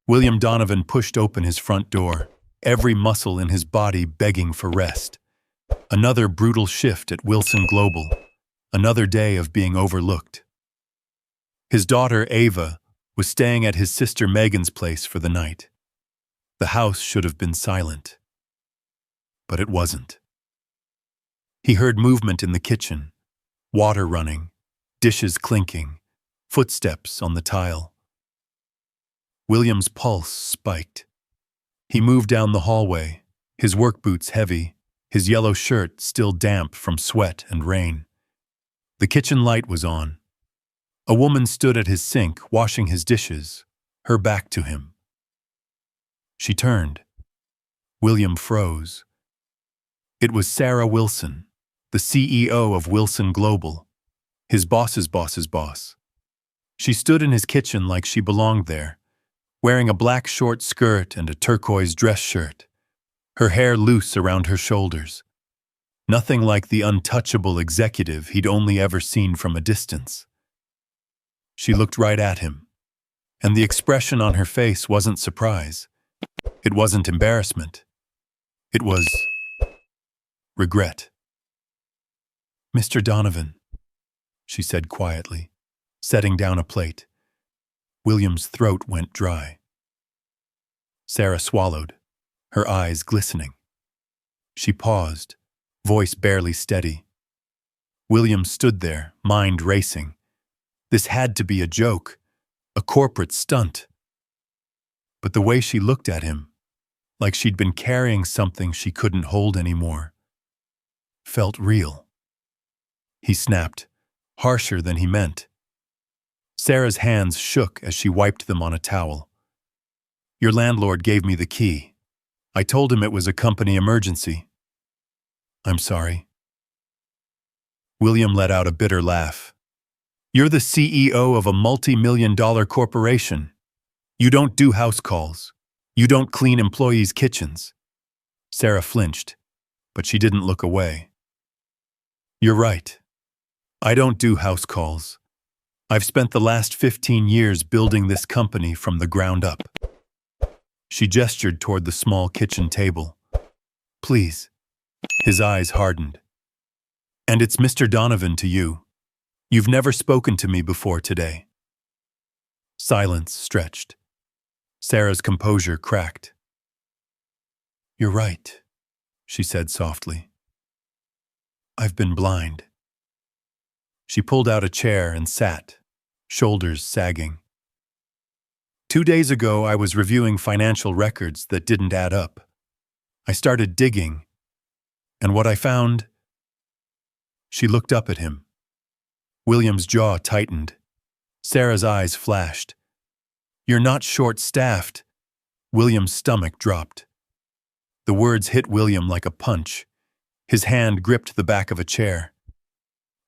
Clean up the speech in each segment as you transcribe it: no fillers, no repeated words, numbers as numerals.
William Donovan pushed open his front door, every muscle in his body begging for rest. Another brutal shift at Wilson Global, another day of being overlooked. His daughter, Ava, was staying at his sister Megan's place for the night. The house should have been silent. But it wasn't. He heard movement in the kitchen, water running, dishes clinking, footsteps on the tile. William's pulse spiked. He moved down the hallway, his work boots heavy, his yellow shirt still damp from sweat and rain. The kitchen light was on. A woman stood at his sink, washing his dishes, her back to him. She turned. William froze. It was Sarah Wilson, the CEO of Wilson Global, his boss's boss's boss. She stood in his kitchen like she belonged there, wearing a black short skirt and a turquoise dress shirt, her hair loose around her shoulders. Nothing like the untouchable executive he'd only ever seen from a distance. She looked right at him, and the expression on her face wasn't surprise. It wasn't embarrassment. It was regret. "Mr. Donovan," she said quietly, setting down a plate. William's throat went dry. Sarah swallowed, her eyes glistening. She paused, voice barely steady. William stood there, mind racing. This had to be a joke, a corporate stunt. But the way she looked at him, like she'd been carrying something she couldn't hold anymore, felt real. He snapped, harsher than he meant. Sarah's hands shook as she wiped them on a towel. "Your landlord gave me the key. I told him it was a company emergency. I'm sorry." William let out a bitter laugh. "You're the CEO of a multi-million-dollar corporation. You don't do house calls. You don't clean employees' kitchens." Sarah flinched, but she didn't look away. "You're right. I don't do house calls. I've spent the last 15 years building this company from the ground up." She gestured toward the small kitchen table. "Please." His eyes hardened. "And it's Mr. Donovan to you. You've never spoken to me before today." Silence stretched. Sarah's composure cracked. "You're right," she said softly. "I've been blind." She pulled out a chair and sat, shoulders sagging. 2 days ago, I was reviewing financial records that didn't add up. I started digging, and what I found... She looked up at him. William's jaw tightened. Sarah's eyes flashed. "You're not short-staffed." William's stomach dropped. The words hit William like a punch. His hand gripped the back of a chair.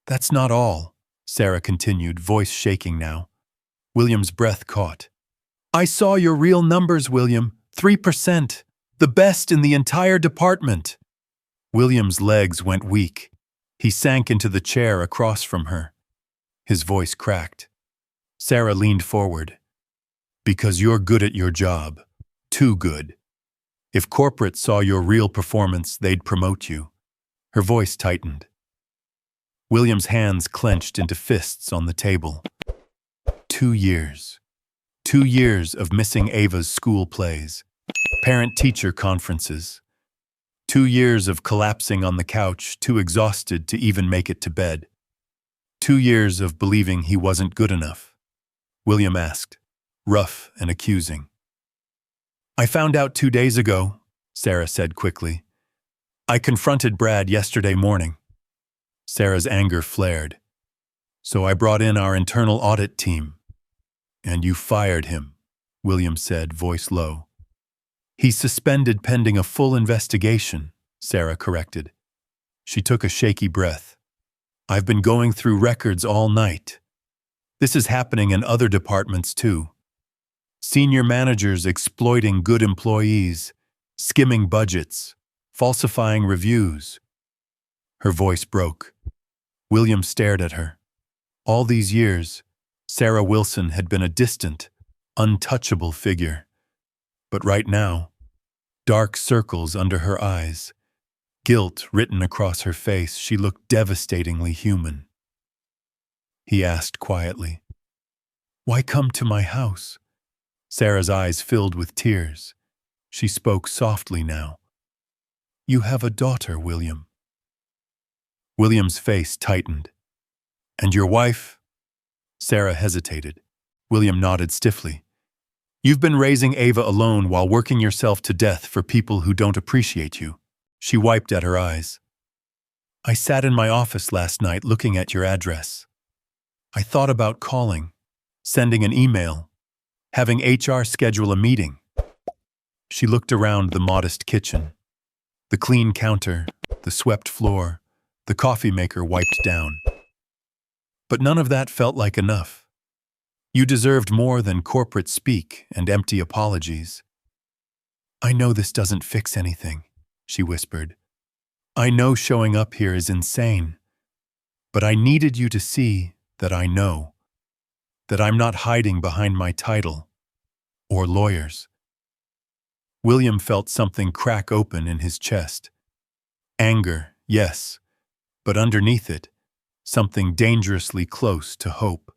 "That's not all," Sarah continued, voice shaking now. William's breath caught. "I saw your real numbers, William. 3%. The best in the entire department." William's legs went weak. He sank into the chair across from her. His voice cracked. Sarah leaned forward. "Because you're good at your job. Too good. If corporate saw your real performance, they'd promote you." Her voice tightened. William's hands clenched into fists on the table. 2 years. 2 years of missing Ava's school plays, parent-teacher conferences. 2 years of collapsing on the couch, too exhausted to even make it to bed. 2 years of believing he wasn't good enough. William asked, rough and accusing. "I found out 2 days ago," Sarah said quickly. "I confronted Brad yesterday morning." Sarah's anger flared. "So I brought in our internal audit team." "And you fired him," William said, voice low. "He's suspended pending a full investigation," Sarah corrected. She took a shaky breath. "I've been going through records all night. This is happening in other departments too. Senior managers exploiting good employees, skimming budgets, falsifying reviews." Her voice broke. William stared at her. All these years, Sarah Wilson had been a distant, untouchable figure. But right now, dark circles under her eyes, guilt written across her face, she looked devastatingly human. He asked quietly, "Why come to my house?" Sarah's eyes filled with tears. She spoke softly now. "You have a daughter, William." William's face tightened. "And your wife?" Sarah hesitated. William nodded stiffly. "You've been raising Ava alone while working yourself to death for people who don't appreciate you." She wiped at her eyes. "I sat in my office last night looking at your address. I thought about calling, sending an email, having HR schedule a meeting." She looked around the modest kitchen. The clean counter, the swept floor, the coffee maker wiped down. But none of that felt like enough. You deserved more than corporate speak and empty apologies. "I know this doesn't fix anything," she whispered. "I know showing up here is insane. But I needed you to see that I know, that I'm not hiding behind my title or lawyers." William felt something crack open in his chest. Anger, yes, but underneath it, something dangerously close to hope.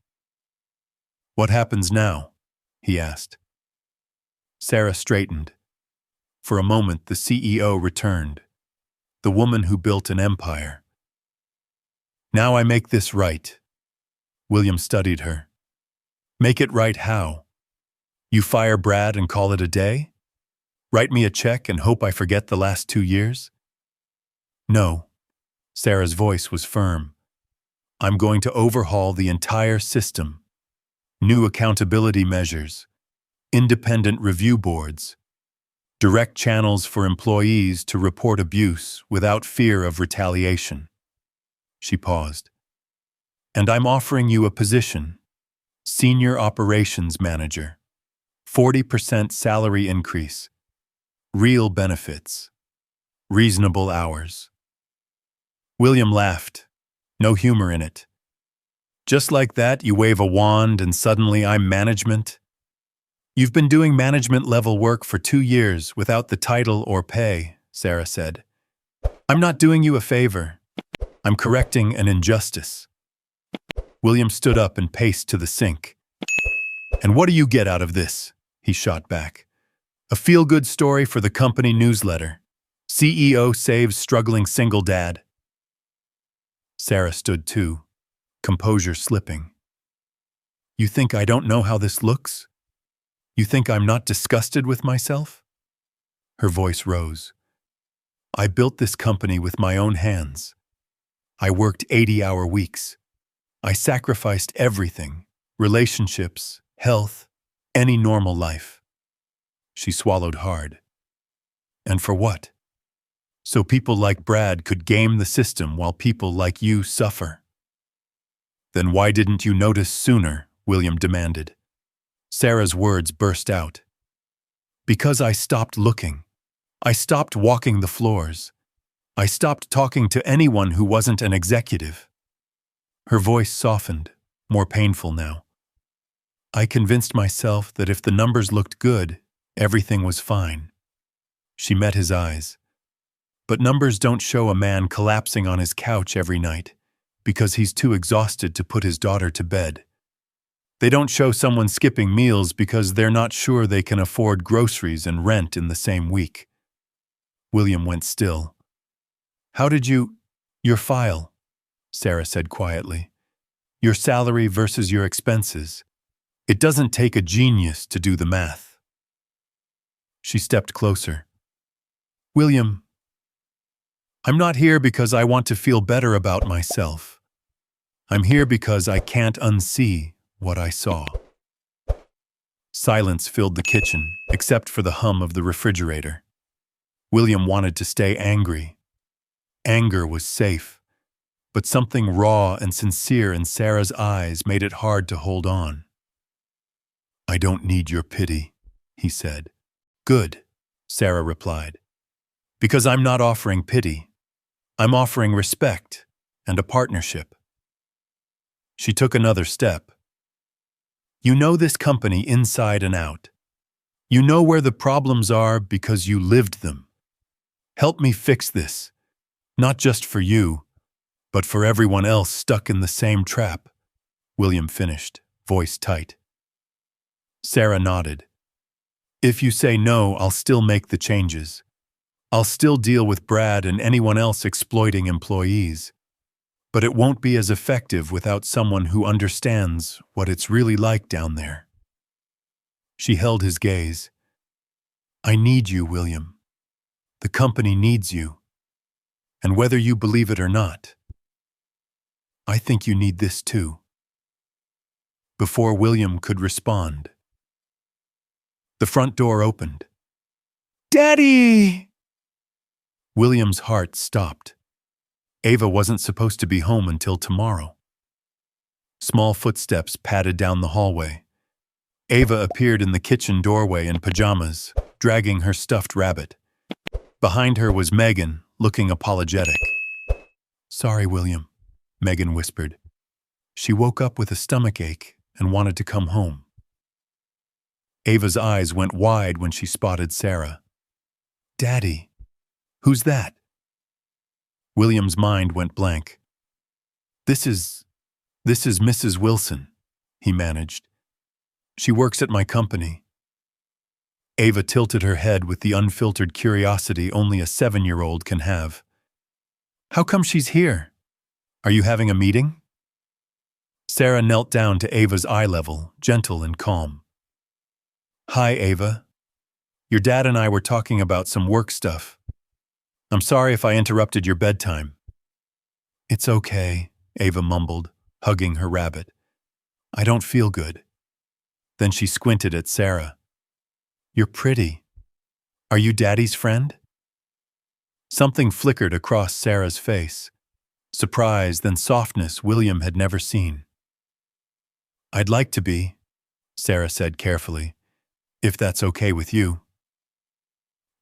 "What happens now?" he asked. Sarah straightened. For a moment, the CEO returned, the woman who built an empire. "Now I make this right." William studied her. "Make it right how? You fire Brad and call it a day? Write me a check and hope I forget the last 2 years?" "No." Sarah's voice was firm. "I'm going to overhaul the entire system. New accountability measures, independent review boards, direct channels for employees to report abuse without fear of retaliation." She paused. "And I'm offering you a position, Senior Operations Manager, 40% salary increase, real benefits, reasonable hours." William laughed. No humor in it. "Just like that, you wave a wand and suddenly I'm management?" "You've been doing management-level work for 2 years without the title or pay," Sarah said. "I'm not doing you a favor. I'm correcting an injustice." William stood up and paced to the sink. "And what do you get out of this?" he shot back. "A feel-good story for the company newsletter. CEO saves struggling single dad." Sarah stood too, composure slipping. "You think I don't know how this looks? You think I'm not disgusted with myself?" Her voice rose. "I built this company with my own hands. I worked 80-hour weeks. I sacrificed everything, relationships, health, any normal life." She swallowed hard. "And for what? So people like Brad could game the system while people like you suffer." "Then why didn't you notice sooner?" William demanded. Sarah's words burst out. "Because I stopped looking. I stopped walking the floors. I stopped talking to anyone who wasn't an executive." Her voice softened, more painful now. "I convinced myself that if the numbers looked good, everything was fine." She met his eyes. "But numbers don't show a man collapsing on his couch every night because he's too exhausted to put his daughter to bed. They don't show someone skipping meals because they're not sure they can afford groceries and rent in the same week." William went still. "How did you— Your file," Sarah said quietly. "Your salary versus your expenses. It doesn't take a genius to do the math." She stepped closer. "William, I'm not here because I want to feel better about myself. I'm here because I can't unsee what I saw." Silence filled the kitchen, except for the hum of the refrigerator. William wanted to stay angry. Anger was safe, but something raw and sincere in Sarah's eyes made it hard to hold on. "I don't need your pity," he said. "Good," Sarah replied. "Because I'm not offering pity. I'm offering respect and a partnership." She took another step. "You know this company inside and out. You know where the problems are because you lived them. Help me fix this, not just for you, but for everyone else stuck in the same trap. William finished, voice tight. Sarah nodded. If you say no, I'll still make the changes. I'll still deal with Brad and anyone else exploiting employees. But it won't be as effective without someone who understands what it's really like down there. She held his gaze. I need you, William. The company needs you. And whether you believe it or not, I think you need this too. Before William could respond, the front door opened. Daddy! William's heart stopped. Ava wasn't supposed to be home until tomorrow. Small footsteps padded down the hallway. Ava appeared in the kitchen doorway in pajamas, dragging her stuffed rabbit. Behind her was Megan, looking apologetic. Sorry, William, Megan whispered. She woke up with a stomachache and wanted to come home. Ava's eyes went wide when she spotted Sarah. Daddy, who's that? William's mind went blank. This is Mrs. Wilson, he managed. She works at my company. Ava tilted her head with the unfiltered curiosity only a 7-year-old can have. How come she's here? Are you having a meeting? Sarah knelt down to Ava's eye level, gentle and calm. Hi, Ava. Your dad and I were talking about some work stuff. I'm sorry if I interrupted your bedtime. It's okay, Ava mumbled, hugging her rabbit. I don't feel good. Then she squinted at Sarah. You're pretty. Are you Daddy's friend? Something flickered across Sarah's face. Surprise, then softness William had never seen. I'd like to be, Sarah said carefully, if that's okay with you.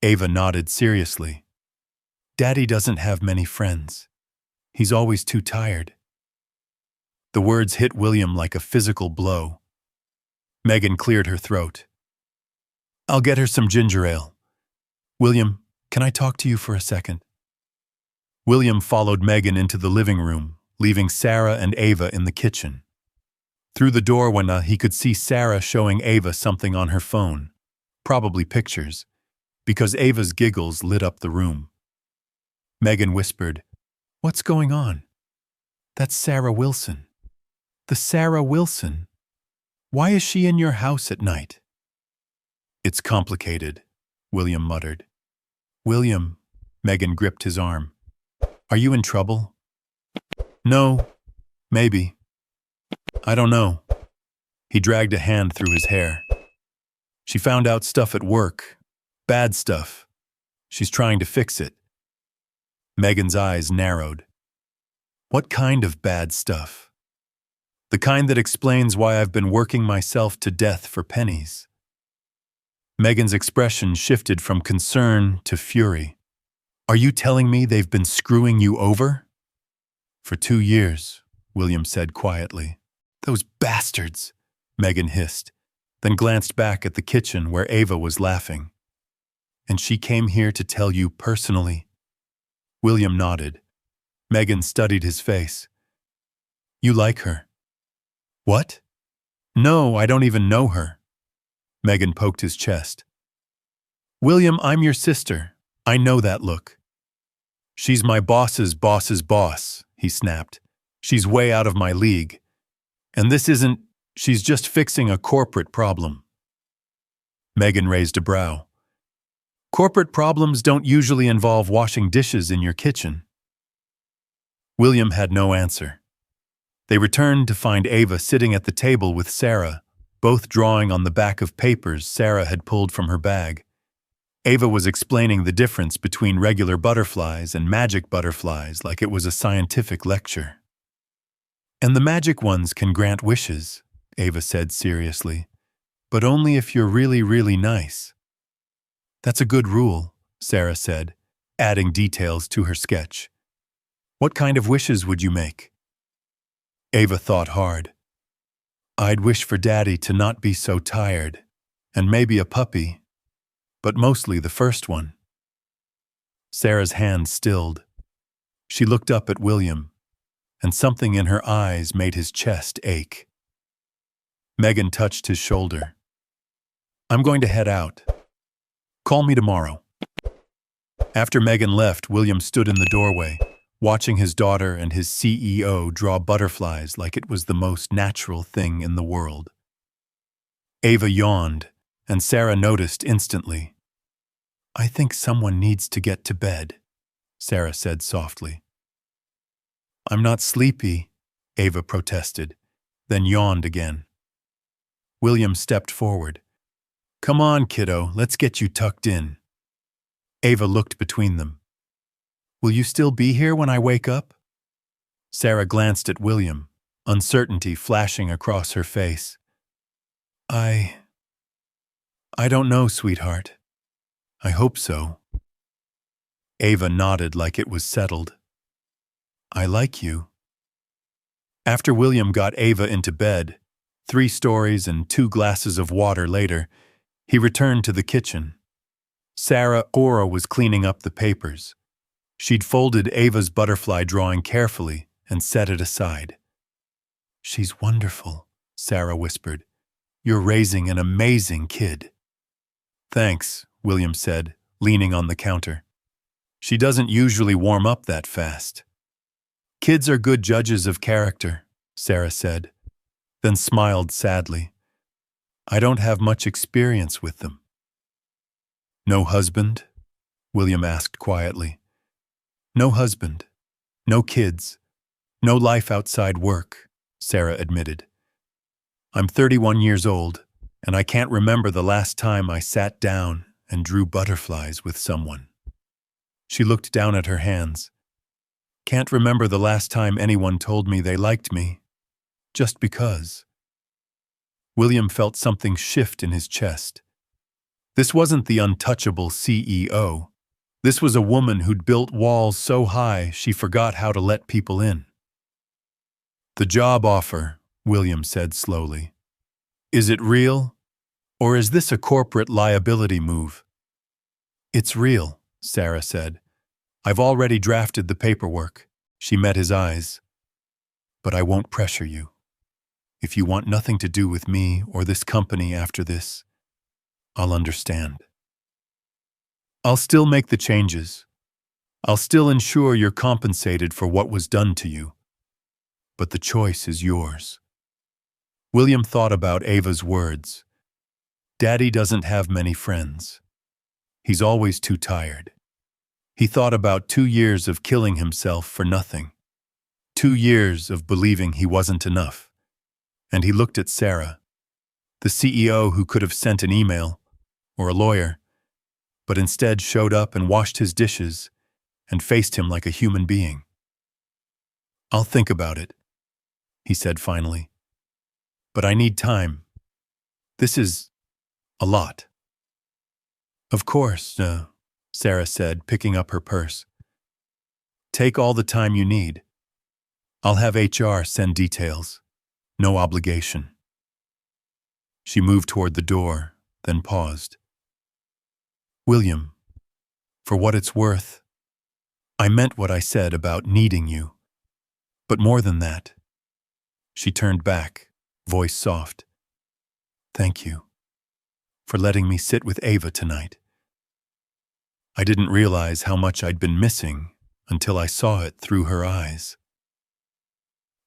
Ava nodded seriously. Daddy doesn't have many friends. He's always too tired. The words hit William like a physical blow. Megan cleared her throat. I'll get her some ginger ale. William, can I talk to you for a second? William followed Megan into the living room, leaving Sarah and Ava in the kitchen. Through the door window, he could see Sarah showing Ava something on her phone, probably pictures, because Ava's giggles lit up the room. Megan whispered, What's going on? That's Sarah Wilson. The Sarah Wilson. Why is she in your house at night? It's complicated, William muttered. William, Megan gripped his arm. Are you in trouble? No, maybe. I don't know. He dragged a hand through his hair. She found out stuff at work. Bad stuff. She's trying to fix it. Megan's eyes narrowed. What kind of bad stuff? The kind that explains why I've been working myself to death for pennies. Megan's expression shifted from concern to fury. Are you telling me they've been screwing you over? For 2 years, William said quietly. Those bastards, Megan hissed, then glanced back at the kitchen where Ava was laughing. And she came here to tell you personally? William nodded. Megan studied his face. You like her? What? No, I don't even know her. Megan poked his chest. William, I'm your sister. I know that look. She's my boss's boss's boss, he snapped. She's way out of my league. And this isn't, she's just fixing a corporate problem. Megan raised a brow. Corporate problems don't usually involve washing dishes in your kitchen. William had no answer. They returned to find Ava sitting at the table with Sarah, both drawing on the back of papers Sarah had pulled from her bag. Ava was explaining the difference between regular butterflies and magic butterflies like it was a scientific lecture. And the magic ones can grant wishes, Ava said seriously, but only if you're really, really nice. That's a good rule, Sarah said, adding details to her sketch. What kind of wishes would you make? Ava thought hard. I'd wish for Daddy to not be so tired, and maybe a puppy, but mostly the first one. Sarah's hand stilled. She looked up at William, and something in her eyes made his chest ache. Megan touched his shoulder. "I'm going to head out. Call me tomorrow." After Megan left, William stood in the doorway, watching his daughter and his CEO draw butterflies like it was the most natural thing in the world. Ava yawned, and Sarah noticed instantly. "I think someone needs to get to bed," Sarah said softly. "I'm not sleepy," Ava protested, then yawned again. William stepped forward. "Come on, kiddo, let's get you tucked in." Ava looked between them. "Will you still be here when I wake up?" Sarah glanced at William, uncertainty flashing across her face. I don't know, sweetheart. I hope so." Ava nodded like it was settled. "I like you." After William got Ava into bed, 3 stories and 2 glasses of water later, he returned to the kitchen. Sarah Ora was cleaning up the papers. She'd folded Ava's butterfly drawing carefully and set it aside. "She's wonderful," Sarah whispered. "You're raising an amazing kid." "Thanks," William said, leaning on the counter. "She doesn't usually warm up that fast." "Kids are good judges of character," Sarah said, then smiled sadly. "I don't have much experience with them." "No husband?" William asked quietly. "No husband. No kids. No life outside work," Sarah admitted. "I'm 31 years old, and I can't remember the last time I sat down and drew butterflies with someone." She looked down at her hands. "Can't remember the last time anyone told me they liked me, just because." William felt something shift in his chest. This wasn't the untouchable CEO. This was a woman who'd built walls so high she forgot how to let people in. "The job offer," William said slowly. "Is it real? Or is this a corporate liability move?" "It's real," Sarah said. "I've already drafted the paperwork." She met his eyes. "But I won't pressure you. If you want nothing to do with me or this company after this, I'll understand. I'll still make the changes. I'll still ensure you're compensated for what was done to you. But the choice is yours." William thought about Ava's words. Daddy doesn't have many friends. He's always too tired. He thought about 2 years of killing himself for nothing. 2 years of believing he wasn't enough. And he looked at Sarah, the CEO who could have sent an email, or a lawyer, but instead showed up and washed his dishes and faced him like a human being. "I'll think about it," he said finally. "But I need time. This is a lot." "Of course," Sarah said, picking up her purse. "Take all the time you need. I'll have HR send details. No obligation." She moved toward the door, then paused. "William, for what it's worth, I meant what I said about needing you. But more than that." She turned back, voice soft. "Thank you for letting me sit with Ava tonight. I didn't realize how much I'd been missing until I saw it through her eyes."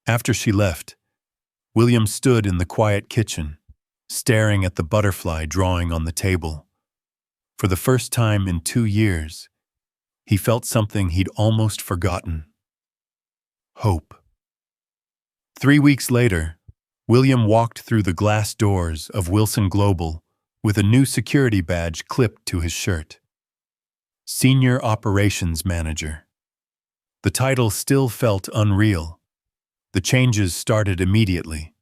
After she left, William stood in the quiet kitchen, staring at the butterfly drawing on the table. For the first time in 2 years, he felt something he'd almost forgotten. Hope. 3 weeks later, William walked through the glass doors of Wilson Global with a new security badge clipped to his shirt. Senior Operations Manager. The title still felt unreal. The changes started immediately.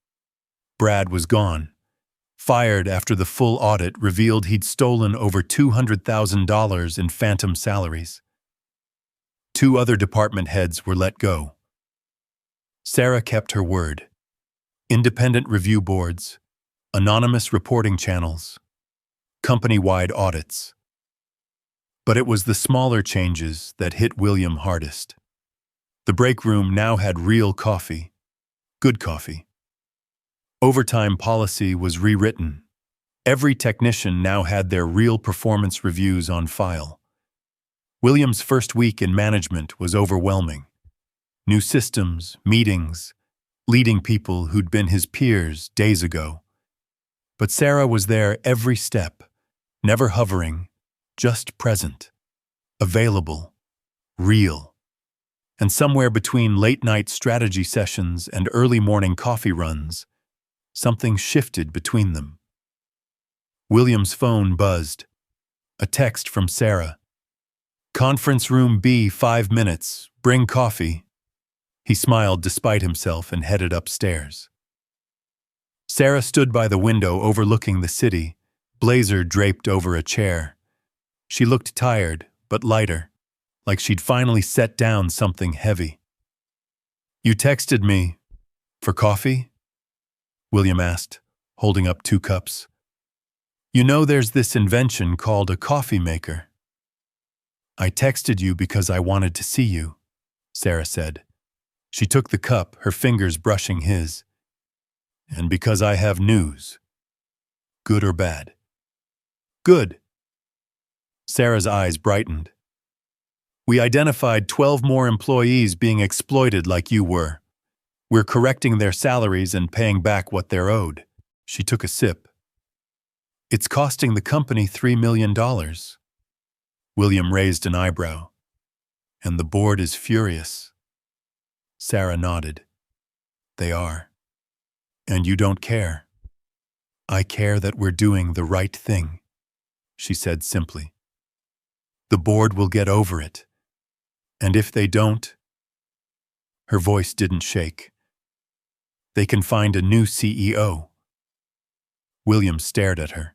Brad was gone, fired after the full audit revealed he'd stolen over $200,000 in phantom salaries. 2 other department heads were let go. Sarah kept her word. Independent review boards, anonymous reporting channels, company-wide audits. But it was the smaller changes that hit William hardest. The break room now had real coffee, good coffee. Overtime policy was rewritten. Every technician now had their real performance reviews on file. William's first week in management was overwhelming. New systems, meetings, leading people who'd been his peers days ago. But Sarah was there every step, never hovering, just present, available, real. And somewhere between late-night strategy sessions and early morning coffee runs, something shifted between them. William's phone buzzed. A text from Sarah. "Conference room B, 5 minutes. Bring coffee." He smiled despite himself and headed upstairs. Sarah stood by the window overlooking the city, blazer draped over a chair. She looked tired, but lighter, like she'd finally set down something heavy. "You texted me. For coffee?" William asked, holding up 2 cups. "You know there's this invention called a coffee maker." "I texted you because I wanted to see you," Sarah said. She took the cup, her fingers brushing his. "And because I have news. Good or bad?" "Good." Sarah's eyes brightened. "We identified 12 more employees being exploited like you were. We're correcting their salaries and paying back what they're owed." She took a sip. "It's costing the company $3 million. William raised an eyebrow. "And the board is furious." Sarah nodded. "They are. And you don't care." "I care that we're doing the right thing," she said simply. "The board will get over it. And if they don't," her voice didn't shake, "they can find a new CEO." William stared at her.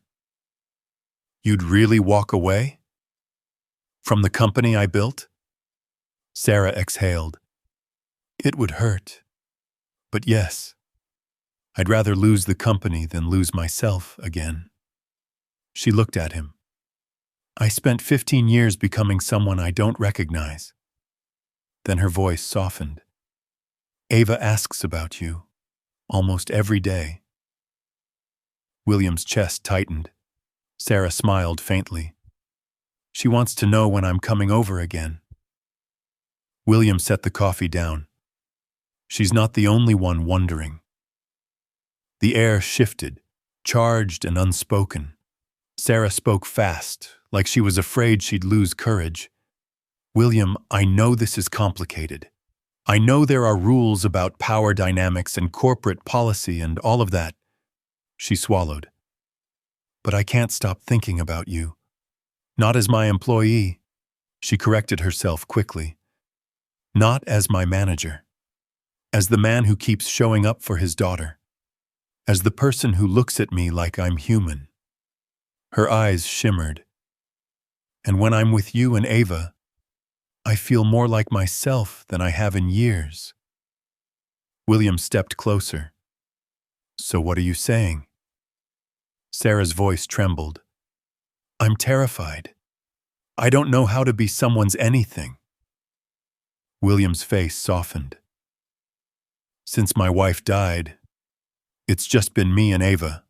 "You'd really walk away? From the company I built?" Sarah exhaled. "It would hurt. But yes, I'd rather lose the company than lose myself again." She looked at him. "I spent 15 years becoming someone I don't recognize." Then her voice softened. "Ava asks about you, almost every day." William's chest tightened. Sarah smiled faintly. "She wants to know when I'm coming over again." William set the coffee down. "She's not the only one wondering." The air shifted, charged and unspoken. Sarah spoke fast, like she was afraid she'd lose courage. "William, I know this is complicated. I know there are rules about power dynamics and corporate policy and all of that." She swallowed. "But I can't stop thinking about you. Not as my employee." She corrected herself quickly. "Not as my manager. As the man who keeps showing up for his daughter. As the person who looks at me like I'm human." Her eyes shimmered. "And when I'm with you and Ava, I feel more like myself than I have in years." William stepped closer. "So what are you saying?" Sarah's voice trembled. "I'm terrified. I don't know how to be someone's anything." William's face softened. "Since my wife died, it's just been me and Ava."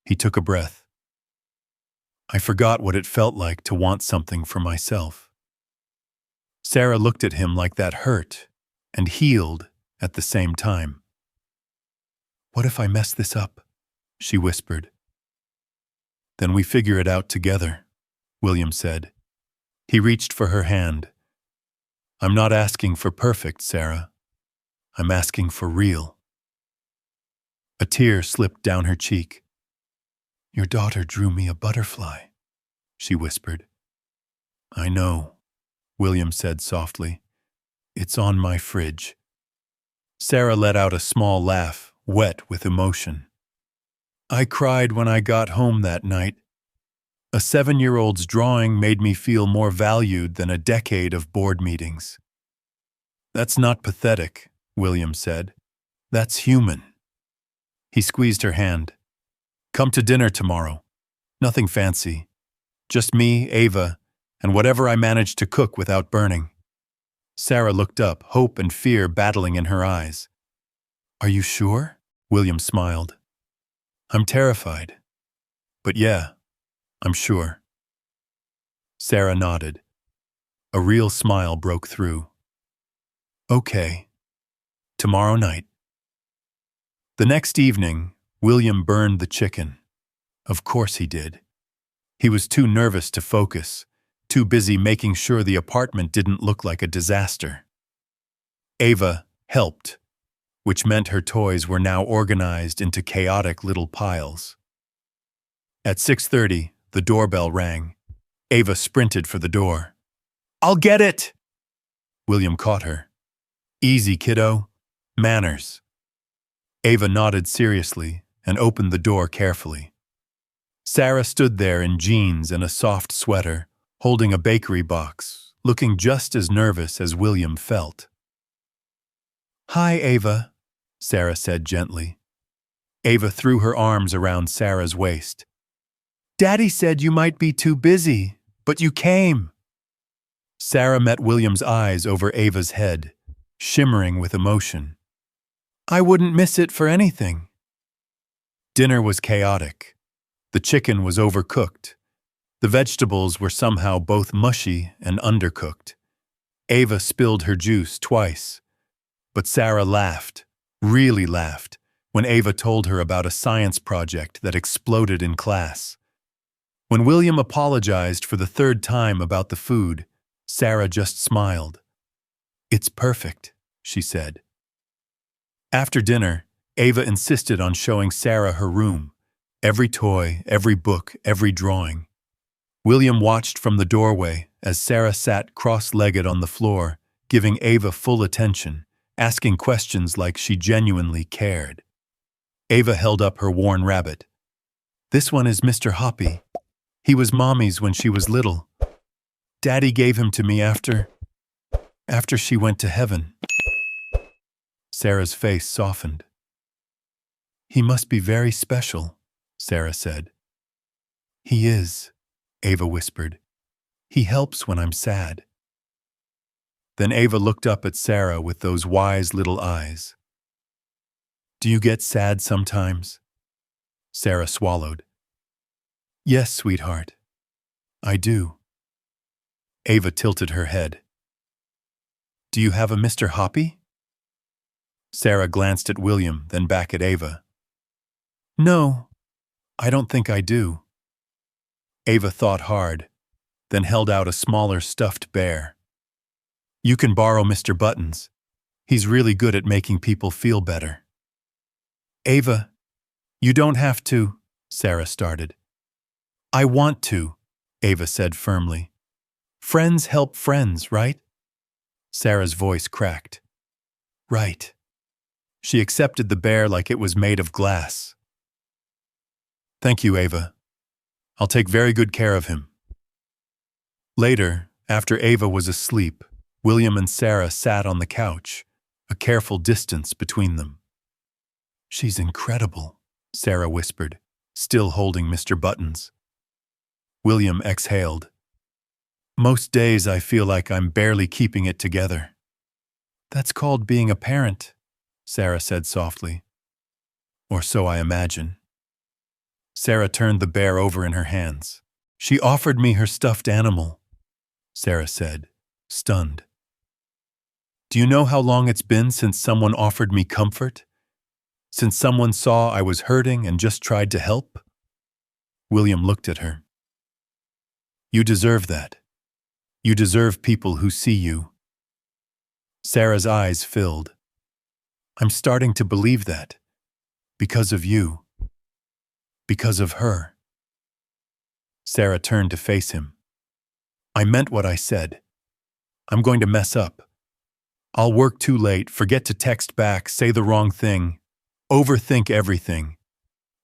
He took a breath. "I forgot what it felt like to want something for myself." Sarah looked at him like that hurt and healed at the same time. "What if I mess this up?" she whispered. "Then we figure it out together," William said. He reached for her hand. "I'm not asking for perfect, Sarah. I'm asking for real." A tear slipped down her cheek. "Your daughter drew me a butterfly," she whispered. "I know," William said softly. "It's on my fridge." Sarah let out a small laugh, wet with emotion. "I cried when I got home that night. A 7-year-old's drawing made me feel more valued than a decade of board meetings." "That's not pathetic," William said. "That's human." He squeezed her hand. "Come to dinner tomorrow. Nothing fancy. Just me, Ava, and whatever I managed to cook without burning." Sarah looked up, hope and fear battling in her eyes. "Are you sure?" William smiled. "I'm terrified. But yeah, I'm sure." Sarah nodded. A real smile broke through. "Okay. Tomorrow night." The next evening, William burned the chicken. Of course he did. He was too nervous to focus, too busy making sure the apartment didn't look like a disaster. Ava helped, which meant her toys were now organized into chaotic little piles. At 6:30, the doorbell rang. Ava sprinted for the door. "I'll get it!" William caught her. "Easy, kiddo. Manners." Ava nodded seriously and opened the door carefully. Sarah stood there in jeans and a soft sweater, holding a bakery box, looking just as nervous as William felt. "Hi, Ava," Sarah said gently. Ava threw her arms around Sarah's waist. "Daddy said you might be too busy, but you came." Sarah met William's eyes over Ava's head, shimmering with emotion. "I wouldn't miss it for anything." Dinner was chaotic. The chicken was overcooked. The vegetables were somehow both mushy and undercooked. Ava spilled her juice twice. But Sarah laughed, really laughed, when Ava told her about a science project that exploded in class. When William apologized for the third time about the food, Sarah just smiled. "It's perfect," she said. After dinner, Ava insisted on showing Sarah her room. Every toy, every book, every drawing. William watched from the doorway as Sarah sat cross-legged on the floor, giving Ava full attention, asking questions like she genuinely cared. Ava held up her worn rabbit. "This one is Mr. Hoppy. He was Mommy's when she was little. Daddy gave him to me after she went to heaven." Sarah's face softened. "He must be very special," Sarah said. "He is," Ava whispered. "He helps when I'm sad." Then Ava looked up at Sarah with those wise little eyes. "Do you get sad sometimes?" Sarah swallowed. "Yes, sweetheart. I do." Ava tilted her head. "Do you have a Mr. Hoppy?" Sarah glanced at William, then back at Ava. "No, I don't think I do." Ava thought hard, then held out a smaller stuffed bear. "You can borrow Mr. Buttons. He's really good at making people feel better." "Ava, you don't have to," Sarah started. "I want to," Ava said firmly. "Friends help friends, right?" Sarah's voice cracked. "Right." She accepted the bear like it was made of glass. "Thank you, Ava. I'll take very good care of him." Later, after Ava was asleep, William and Sarah sat on the couch, a careful distance between them. "She's incredible," Sarah whispered, still holding Mr. Buttons. William exhaled. "Most days I feel like I'm barely keeping it together." "That's called being a parent," Sarah said softly. "Or so I imagine." Sarah turned the bear over in her hands. "She offered me her stuffed animal," Sarah said, stunned. "Do you know how long it's been since someone offered me comfort? Since someone saw I was hurting and just tried to help?" William looked at her. "You deserve that. You deserve people who see you." Sarah's eyes filled. "I'm starting to believe that. Because of you. Because of her." Sarah turned to face him. "I meant what I said. I'm going to mess up. I'll work too late, forget to text back, say the wrong thing, overthink everything,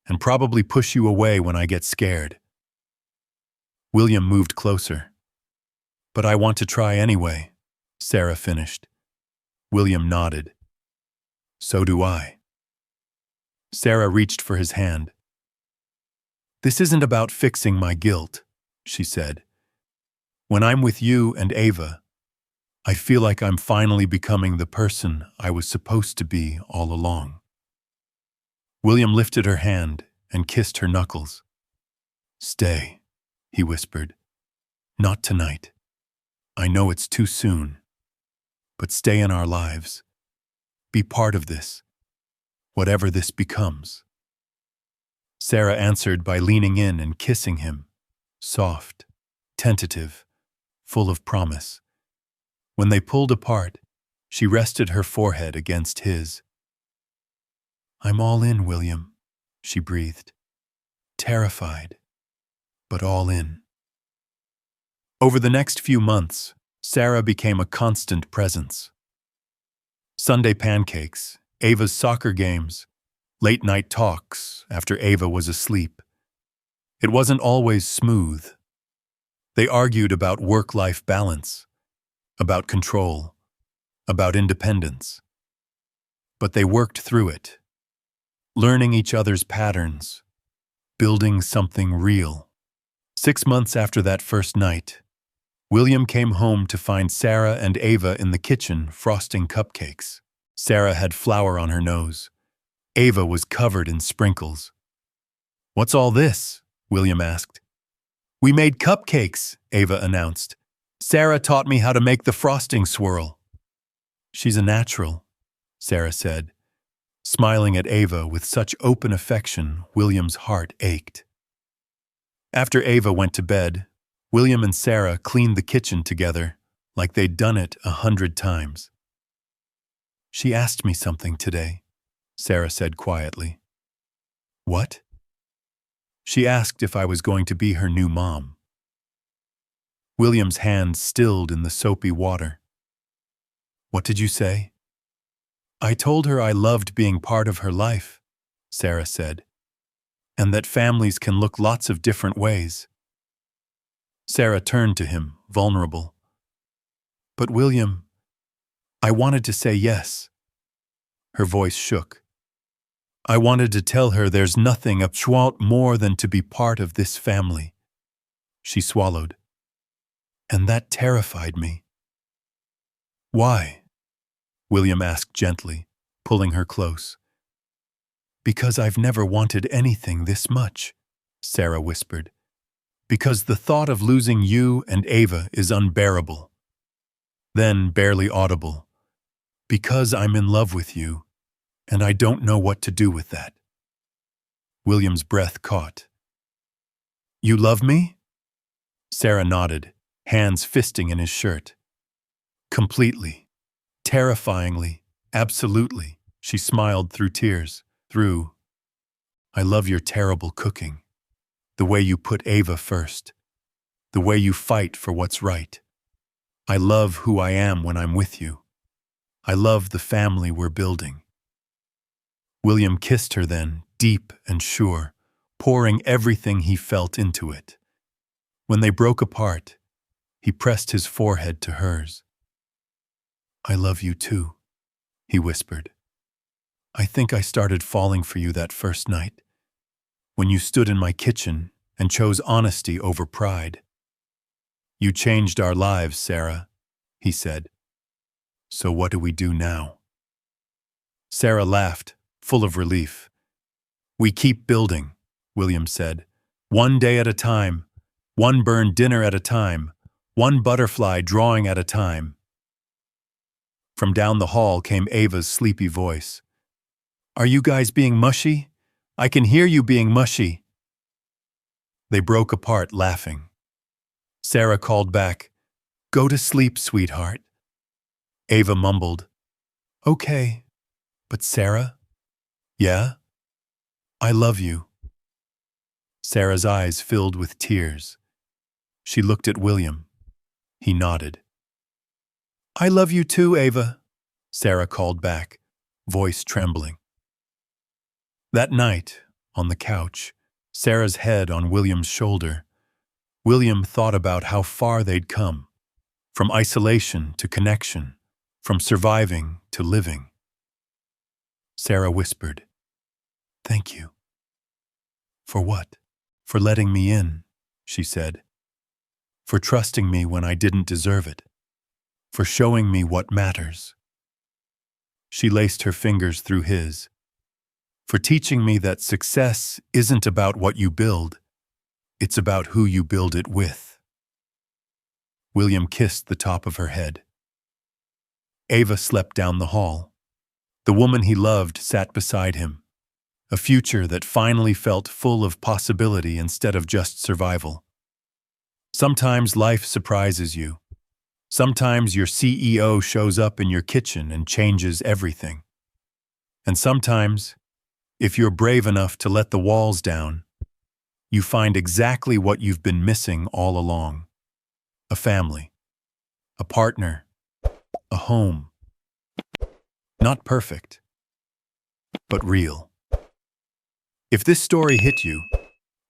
and probably push you away when I get scared." William moved closer. "But I want to try anyway," Sarah finished. William nodded. "So do I." Sarah reached for his hand. "This isn't about fixing my guilt," she said. When I'm with you and Ava, I feel like I'm finally becoming the person I was supposed to be all along. William lifted her hand and kissed her knuckles. Stay, he whispered. Not tonight. I know it's too soon, but stay in our lives. Be part of this, whatever this becomes. Sarah answered by leaning in and kissing him, soft, tentative, full of promise. When they pulled apart, she rested her forehead against his. I'm all in, William, she breathed, terrified, but all in. Over the next few months, Sarah became a constant presence. Sunday pancakes, Ava's soccer games, late-night talks after Ava was asleep. It wasn't always smooth. They argued about work-life balance, about control, about independence. But they worked through it, learning each other's patterns, building something real. 6 months after that first night, William came home to find Sarah and Ava in the kitchen frosting cupcakes. Sarah had flour on her nose. Ava was covered in sprinkles. What's all this? William asked. We made cupcakes, Ava announced. Sarah taught me how to make the frosting swirl. She's a natural, Sarah said, smiling at Ava with such open affection William's heart ached. After Ava went to bed, William and Sarah cleaned the kitchen together like they'd done it 100 times. She asked me something today, Sarah said quietly. What? She asked if I was going to be her new mom. William's hand stilled in the soapy water. What did you say? I told her I loved being part of her life, Sarah said, and that families can look lots of different ways. Sarah turned to him, vulnerable. But William, I wanted to say yes. Her voice shook. I wanted to tell her there's nothing abschwant more than to be part of this family. She swallowed. And that terrified me. Why? William asked gently, pulling her close. Because I've never wanted anything this much, Sarah whispered. Because the thought of losing you and Ava is unbearable. Then, barely audible, because I'm in love with you, and I don't know what to do with that. William's breath caught. You love me? Sarah nodded, hands fisting in his shirt. Completely, terrifyingly, absolutely, she smiled through tears, I love your terrible cooking. The way you put Ava first. The way you fight for what's right. I love who I am when I'm with you. I love the family we're building. William kissed her then, deep and sure, pouring everything he felt into it. When they broke apart, he pressed his forehead to hers. I love you too, he whispered. I think I started falling for you that first night, when you stood in my kitchen and chose honesty over pride. You changed our lives, Sarah, he said. So what do we do now? Sarah laughed, full of relief. We keep building, William said. One day at a time, one burned dinner at a time, one butterfly drawing at a time. From down the hall came Ava's sleepy voice. Are you guys being mushy? I can hear you being mushy. They broke apart laughing. Sarah called back, Go to sleep, sweetheart. Ava mumbled, Okay, but Sarah? Yeah? I love you. Sarah's eyes filled with tears. She looked at William. He nodded. I love you too, Ava, Sarah called back, voice trembling. That night, on the couch, Sarah's head on William's shoulder, William thought about how far they'd come, from isolation to connection, from surviving to living. Sarah whispered, Thank you. For what? For letting me in, she said. for trusting me when I didn't deserve it, for showing me what matters. She laced her fingers through his, for teaching me that success isn't about what you build, it's about who you build it with. William kissed the top of her head. Ava slept down the hall. The woman he loved sat beside him, a future that finally felt full of possibility instead of just survival. Sometimes life surprises you. Sometimes your CEO shows up in your kitchen and changes everything. And sometimes, if you're brave enough to let the walls down, you find exactly what you've been missing all along. A family, a partner, a home. Not perfect, but real. If this story hit you,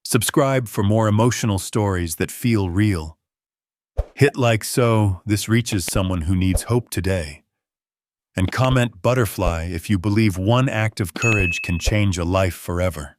subscribe for more emotional stories that feel real. Hit like so this reaches someone who needs hope today. And comment butterfly if you believe one act of courage can change a life forever.